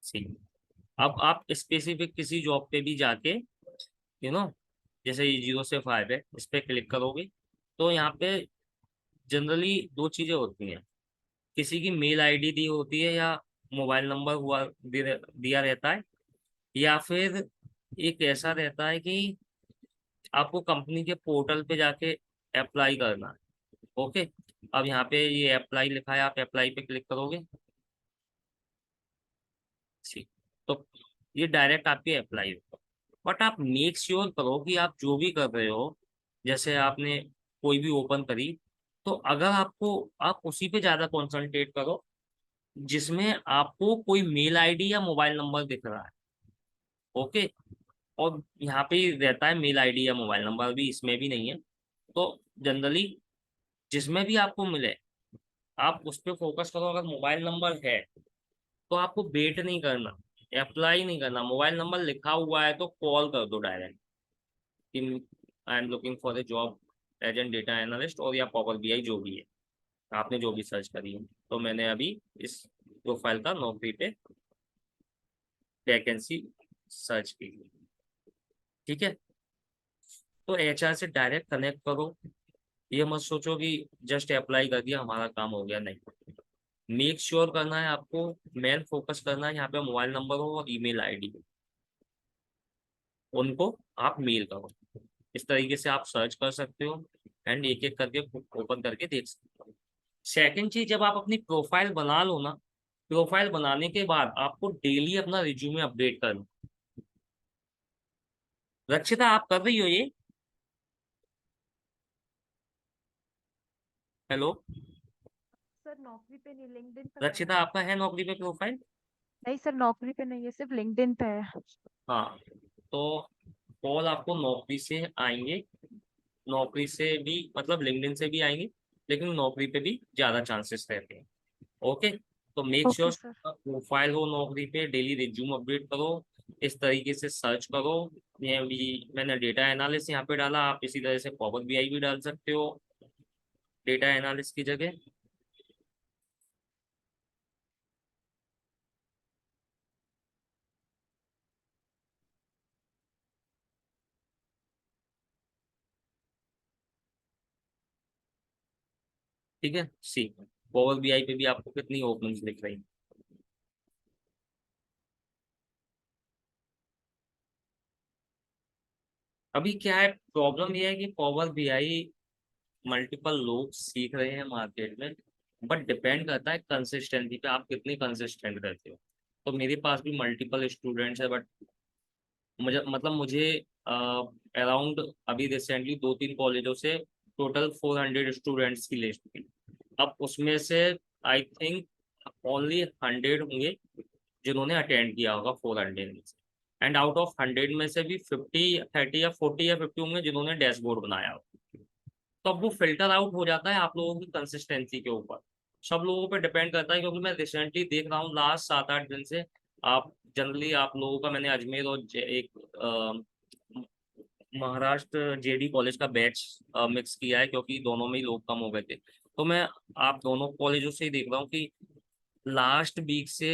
See. अब आप स्पेसिफिक किसी जॉब पे भी जाके, यू नो जैसे ये 0 से 5 है, इस पे क्लिक करोगे तो यहाँ पे जनरली दो चीजें होती हैं, किसी की मेल आईडी दी होती है या मोबाइल नंबर हुआ दिया रहता है, या फिर एक ऐसा रहता है कि आपको कंपनी के पोर्टल पे जाके अप्लाई करना है। ओके, अब यहाँ पे ये अप्लाई लिखा है, आप अप्लाई पे क्लिक करोगे, ठीक, तो ये डायरेक्ट आपके अप्लाई होगा। बट आप मेक श्योर करो कि आप जो भी कर रहे हो, जैसे आपने कोई भी ओपन करी, तो अगर आपको, आप उसी पे ज्यादा कॉन्सेंट्रेट करो जिसमें आपको कोई मेल आईडी या मोबाइल नंबर दिख रहा है। ओके, और यहाँ पे ही रहता है मेल आईडी या मोबाइल नंबर, भी इसमें भी नहीं है। तो जनरली जिसमें भी आपको मिले आप उस पर फोकस करो। अगर मोबाइल नंबर है तो आपको वेट नहीं करना, अप्लाई नहीं करना, मोबाइल नंबर लिखा हुआ है तो कॉल कर दो डायरेक्ट कि I am looking for a job as an data analyst, और या पावर बीआई जो भी है, आपने जो भी सर्च करी है। तो मैंने अभी इस प्रोफाइल का नौकरी पे वैकेंसी सर्च की, ठीक है। तो एचआर से डायरेक्ट कनेक्ट करो, ये मत सोचो कि जस्ट अप्लाई कर दिया हमारा काम हो गया, नहीं। मेक श्योर करना है आपको, मेन फोकस करना है यहाँ पे मोबाइल नंबर हो और ईमेल आईडी, उनको आप मेल करो। इस तरीके से आप सर्च कर सकते हो एंड एक एक करके ओपन करके देख सकते हो। सेकंड चीज, जब आप अपनी प्रोफाइल बना लो ना, प्रोफाइल बनाने के बाद आपको डेली अपना रिज्यूमे अपडेट करना। रक्षिता, आप कर रही हो ये? हेलो सर नौकरी पे नहीं, लिंक्डइन पे करा रक्षिता, है। आपका है नौकरी पे प्रोफाइल? नहीं सर, नौकरी पे नहीं है, सिर्फ लिंक्डइन पे है। हाँ, तो कॉल आपको नौकरी से आएंगे, नौकरी से भी मतलब लिंक्डइन से भी आएंगे, लेकिन नौकरी पे भी ज्यादा चांसेस रहते हैं। ओके, तो make okay sure sir. Profile हो नौकरी पे, डेली रिज्यूम अपडेट करो, इस तरीके से सर्च करो। ये भी मैंने डेटा एनालिस्ट यहाँ पे डाला, आप इसी तरह से पावर बीआई भी डाल सकते हो डेटा एनालिस्ट की जगह। ठीक है, सी पावर बीआई पे भी आपको कितनी ओपनिंग्स दिख रही हैं। अभी क्या है, प्रॉब्लम ये है कि पावर बीआई मल्टीपल लोग सीख रहे हैं मार्केट में, बट डिपेंड करता है कंसिस्टेंसी पे, आप कितनी कंसिस्टेंट रहते हो। तो मेरे पास भी मल्टीपल स्टूडेंट्स है, बट मुझे अराउंड अभी रिसेंटली 2-3 कॉलेजों से टोटल 400 स्टूडेंट्स की लिस्ट थी। अब उसमें से आई थिंक ओनली 100 होंगे जिन्होंने अटेंड किया होगा 400 में से, एंड आउट ऑफ 100 में से भी 50 30 या 40 या 50 होंगे जिन्होंने डैशबोर्ड बनाया हो। तो अब वो फिल्टर आउट हो जाता है आप लोगों की कंसिस्टेंसी के ऊपर, सब लोगों पे डिपेंड करता है। क्योंकि मैं रिसेंटली देख रहा हूँ लास्ट 7-8 दिन से, आप जनरली आप लोगों का मैंने अजमेर और एक महाराष्ट्र जेडी कॉलेज का बैच मिक्स किया है, क्योंकि दोनों में ही लोग कम हो गए थे। तो मैं आप दोनों कॉलेजों से ही देख रहा हूँ कि लास्ट वीक से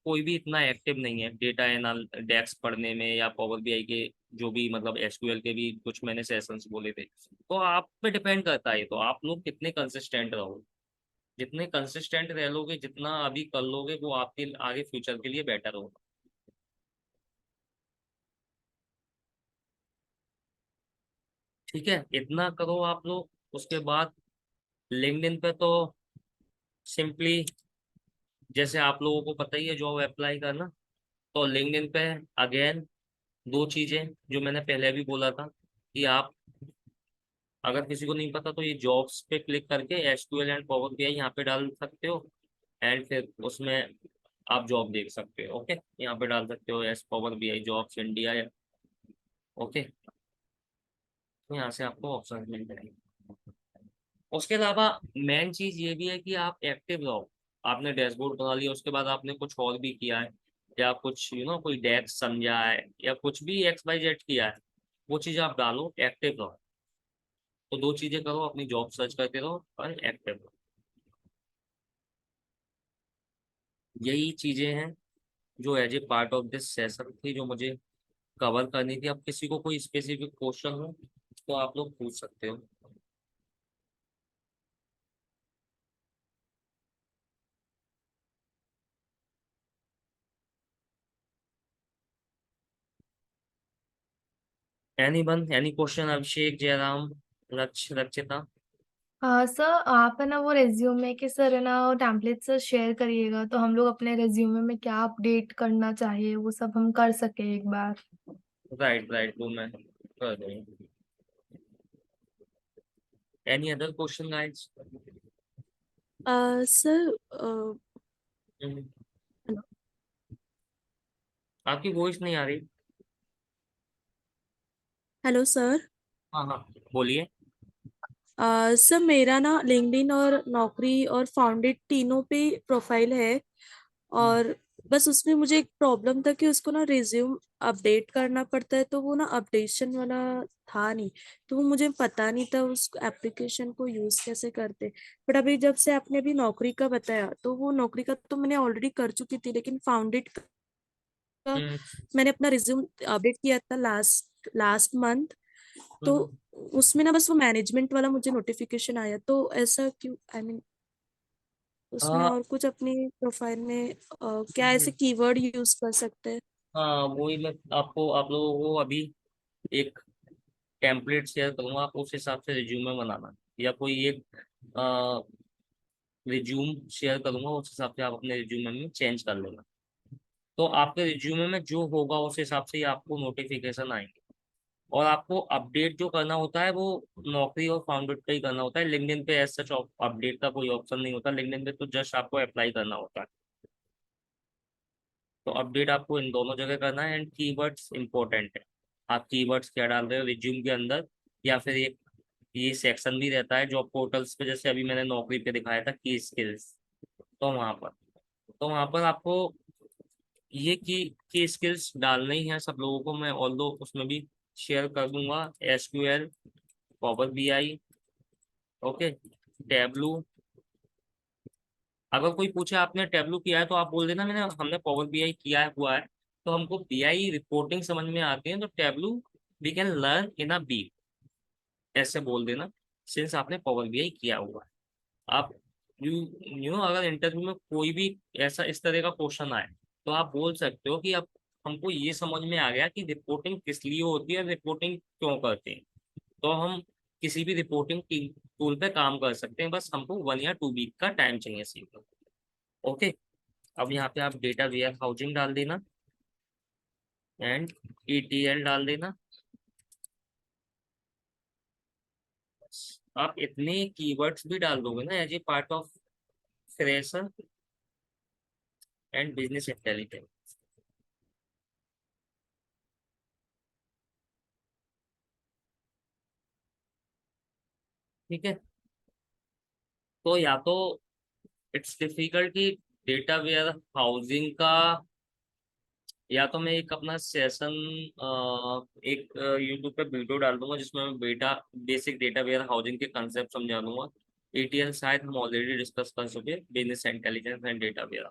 कोई भी इतना एक्टिव नहीं है डेटा एनाल डेस्क पढ़ने में, या पावर बीआई के जो भी मतलब एसक्यूएल के भी कुछ मैंने सेशंस बोले थे। तो आप पे डिपेंड करता है, तो आप लोग कितने कंसिस्टेंट रहो, जितने कंसिस्टेंट रह लोगे, जितना अभी कर लोगे, वो आपके आगे फ्यूचर के लिए बेटर होगा। ठीक है, इतना करो आप लोग। उसके बाद लिंक्डइन पे तो सिंपली, जैसे आप लोगों को पता ही है जॉब अप्लाई करना, तो लिंक्डइन पे अगेन दो चीजें जो मैंने पहले भी बोला था कि आप, अगर किसी को नहीं पता तो ये जॉब्स पे क्लिक करके एसक्यूएल एंड पावर बीआई यहाँ पे डाल सकते हो, एंड फिर उसमें आप जॉब देख सकते हो। ओके, यहाँ पे डाल सकते हो S power BI jobs India. Okay, तो यहाँ से आपको ऑप्शन मिल जाएंगे। उसके अलावा मेन चीज ये भी है कि आप एक्टिव रहो। आपने डैशबोर्ड बना लिया, उसके बाद आपने कुछ और भी किया है, या कुछ कोई डेस्क समझा है, या कुछ भी XYZ किया है, वो चीज़ आप डालो, एक्टिव रहो। तो दो चीजें करो, अपनी जॉब सर्च करते रहो और एक्टिव रहो। यही चीजें हैं जो as a part of this session थी, जो मुझे कवर करनी थी। अब किसी को कोई स्पेसिफिक क्वेश्चन हो तो आप लोग पूछ सकते हो। any question? अभिषेक, जयराम, रक्षिता? सर आप है ना वो रेज्यूमे के सर है ना टेम्पलेट सर शेयर करिएगा, तो हम लोग अपने रेज्यूमे में क्या अपडेट करना चाहिए वो सब हम कर सके एक बार। राइट, वो मैं कर दूंगा। Any other question guys? Sir आपकी वॉइस नहीं आ रही। Hello sir. हाँ, बोलिए। सर मेरा ना लिंक्डइन और नौकरी और फाउंडेड तीनों पे प्रोफाइल है, और बस उसमें मुझे एक प्रॉब्लम था कि उसको ना रिज्यूम अपडेट करना पड़ता है, तो वो ना अपडेशन वाला था नहीं, तो वो मुझे पता नहीं था उस एप्लीकेशन को यूज कैसे करते। बट अभी जब से आपने अभी नौकरी का बताया, तो वो नौकरी का तो मैंने ऑलरेडी कर चुकी थी, लेकिन फाउंडेड का हम्म, मैंने अपना रिज्यूम अपडेट किया था लास्ट लास्ट मंथ। तो हम्म, उसमें ना बस वो मैनेजमेंट वाला मुझे नोटिफिकेशन आया, तो ऐसा क्यों, आई मीन उसमें हाँ, और कुछ अपनी प्रोफाइल में क्या ऐसे हम्म, कीवर्ड यूज कर सकते हैं? हाँ, वही मैं आपको आप लोगों को अभी एक टेम्पलेट शेयर करूंगा, आप उस हिसाब से रिज्यूमे बनाना, या कोई एक रिज्यूम शेयर करूंगा, उस हिसाब से आप अपने रिज्यूमे में चेंज कर लेना। तो आपके रिज्यूमे में जो होगा उस हिसाब से ही आपको नोटिफिकेशन आएंगे। और आपको अपडेट जो करना होता है वो नौकरी और फाउंडेड पे ही करना होता है। लिंक्डइन पे ऐसा अपडेट का कोई ऑप्शन नहीं होता। लिंक्डइन पे तो जस्ट आपको अप्लाई करना होता है। तो अपडेट आपको इन दोनों जगह करना है। एंड कीवर्ड्स इंपॉर्टेंट है। आप कीवर्ड्स क्या डाल रहे हो रिज्यूम के अंदर, या फिर एक ये सेक्शन भी रहता है जॉब पोर्टल्स पे, जैसे अभी मैंने नौकरी पे दिखाया था की स्किल्स। तो वहां पर आपको ये की स्किल्स डालने ही है सब लोगों को। मैं ऑल दो उसमें भी शेयर कर दूंगा। SQL, power BI, okay, tableau. अगर कोई पूछे आपने टैबलू किया है तो आप बोल देना हमने पावर बीआई किया है हुआ है। तो हमको बीआई रिपोर्टिंग समझ में आती है, तो Tableau we can learn in a B, ऐसे बोल देना, सिंस आपने पावर बीआई किया हुआ है। आप यू यू नो अगर इंटरव्यू में कोई भी ऐसा इस तरह का क्वेश्चन आए, तो आप बोल सकते हो कि अब हमको ये समझ में आ गया कि रिपोर्टिंग किस लिए होती है, रिपोर्टिंग क्यों करते हैं। तो हम किसी भी रिपोर्टिंग टूल पे काम कर सकते हैं। बस हमको 1 या 2 वीक का टाइम चाहिए सीखने। ओके, अब यहाँ पे आप डेटा वेयर हाउसिंग डाल देना एंड ETL डाल देना। आप इतने कीवर्ड्स भी डाल दोगे ना as a part of fresher and business intelligence. ठीक है, तो या तो इट्स डिफिकल्ट कि डेटा वेयर हाउसिंग का, या तो मैं एक अपना सेशन एक यूट्यूब पे वीडियो डाल दूंगा जिसमें मैं बेसिक डेटा वेयर हाउसिंग के कंसेप्ट समझा दूंगा। ETL शायद हम ऑलरेडी डिस्कस कर चुके, business intelligence and data ware.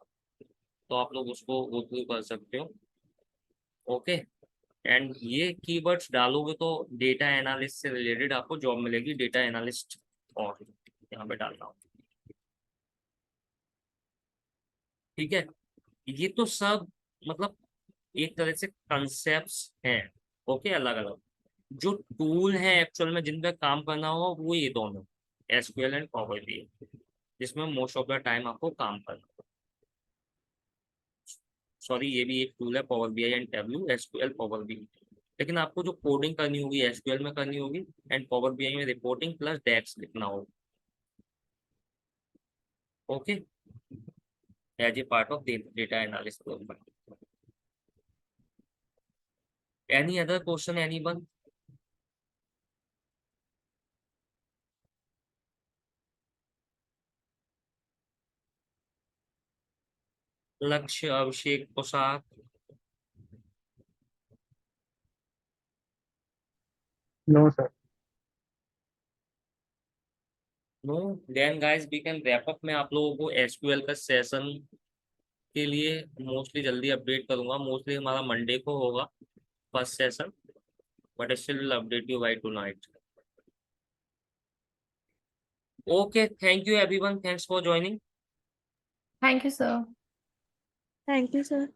तो आप लोग उसको गो थ्रू कर सकते हो। ओके, एंड ये कीवर्ड्स डालोगे तो डेटा एनालिस्ट से रिलेटेड आपको जॉब मिलेगी, डेटा एनालिस्ट। और यहाँ पे डालना हो, ठीक है। ये तो सब मतलब एक तरह से कंसेप्ट्स हैं। ओके, अलग अलग जो टूल है एक्चुअल में जिन पे काम करना हो वो ये दोनों, SQL एंड पावर बीआई, जिसमें मोस्ट ऑफ द टाइम आपको काम करना हो। सॉरी, ये भी एक टूल है power BI and tableau, SQL power BI. लेकिन आपको जो कोडिंग करनी होगी SQL में करनी होगी, एंड पावर बीआई में रिपोर्टिंग प्लस डैक्स लिखना होगा। Okay, as a part of data analyst. Any other question any one? Lakshya, Abhishek, Poshak? No, sir. No, then guys we can wrap up. मैं आप लोगों को SQL का सेशन के लिए मोस्टली जल्दी अपडेट करूंगा। मोस्टली हमारा मंडे को होगा first session, but still will update you bye tonight. Okay, thank you everyone, thanks for joining. Thank you sir. Thank you sir.